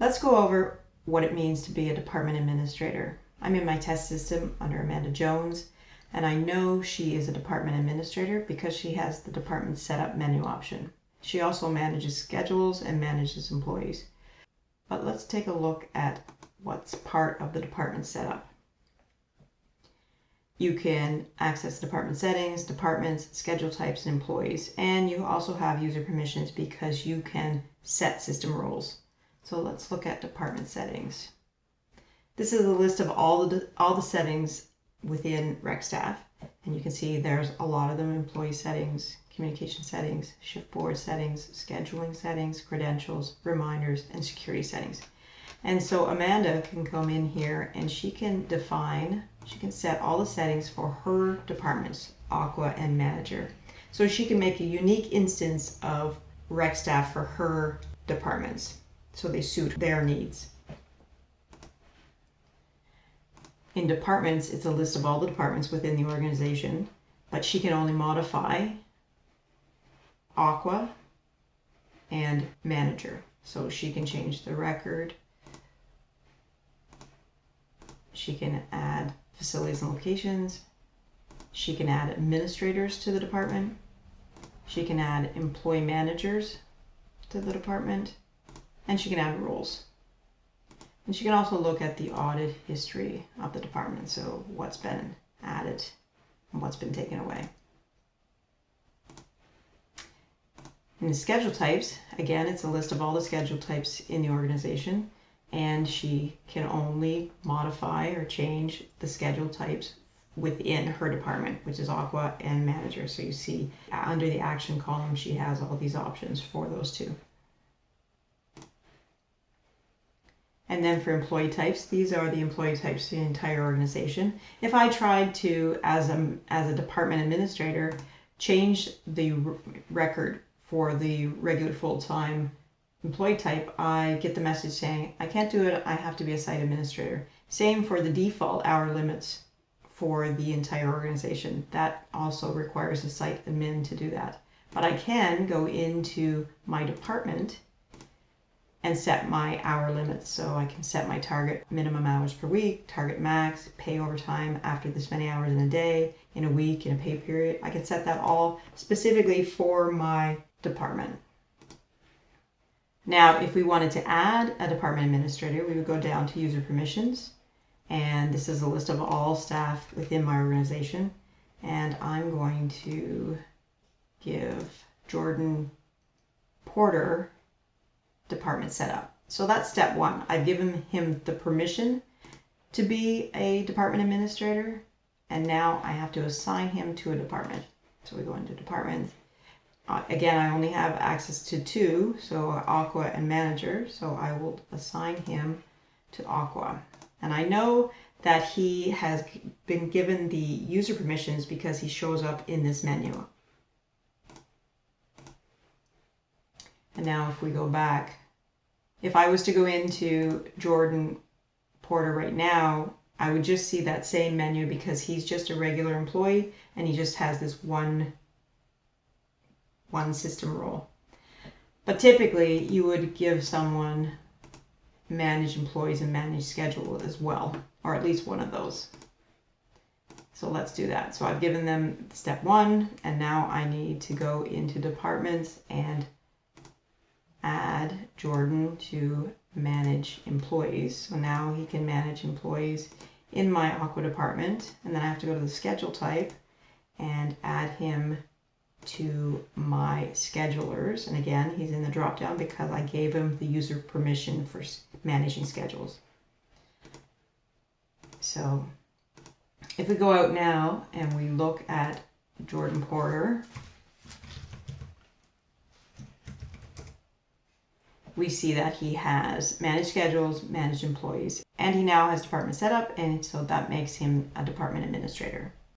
Let's go over what it means to be a department administrator. I'm in my test system under Amanda Jones, and I know she is a department administrator because she has the department setup menu option. She also manages schedules and manages employees. But let's take a look at what's part of the department setup. You can access department settings, departments, schedule types, and employees. And you also have user permissions because you can set system roles. So let's look at department settings. This is a list of all the settings within Recstaff. And you can see there's a lot of them: employee settings, communication settings, shift board settings, scheduling settings, credentials, reminders, and security settings. And so Amanda can come in here and she can set all the settings for her departments, Aqua and Manager. So she can make a unique instance of Recstaff for her departments, so they suit their needs. In departments, it's a list of all the departments within the organization, but she can only modify Aqua and Manager. So she can change the record. She can add facilities and locations. She can add administrators to the department. She can add employee managers to the department. And she can add roles. And she can also look at the audit history of the department, so what's been added and what's been taken away. In the schedule types, again, it's a list of all the schedule types in the organization, and she can only modify or change the schedule types within her department, which is Aqua and Manager. So you see under the action column, she has all these options for those two. And then for employee types, these are the employee types for the entire organization. If I tried to, as a department administrator, change the record for the regular full-time employee type, I get the message saying, I can't do it, I have to be a site administrator. Same for the default hour limits for the entire organization. That also requires a site admin to do that. But I can go into my department and set my hour limits. So I can set my target minimum hours per week, target max, pay overtime after this many hours in a day, in a week, in a pay period. I can set that all specifically for my department. Now, if we wanted to add a department administrator, we would go down to user permissions. And this is a list of all staff within my organization. And I'm going to give Jordan Porter department setup. So that's step one. I've given him the permission to be a department administrator, and now I have to assign him to a department. So we go into department. Again, I only have access to two, so Aqua and Manager, so I will assign him to Aqua. And I know that he has been given the user permissions because he shows up in this menu. And now if we go back, if I was to go into Jordan Porter right now, I would just see that same menu because he's just a regular employee and he just has this one system role. But typically you would give someone manage employees and manage schedule as well, or at least one of those. So let's do that. So I've given them step one, and now I need to go into departments and add Jordan to manage employees. So now he can manage employees in my Aqua department, and then I have to go to the schedule type and add him to my schedulers. And again, he's in the drop down because I gave him the user permission for managing schedules. So if we go out now and we look at Jordan Porter, we see that he has managed schedules, managed employees, and he now has department setup, and so that makes him a department administrator.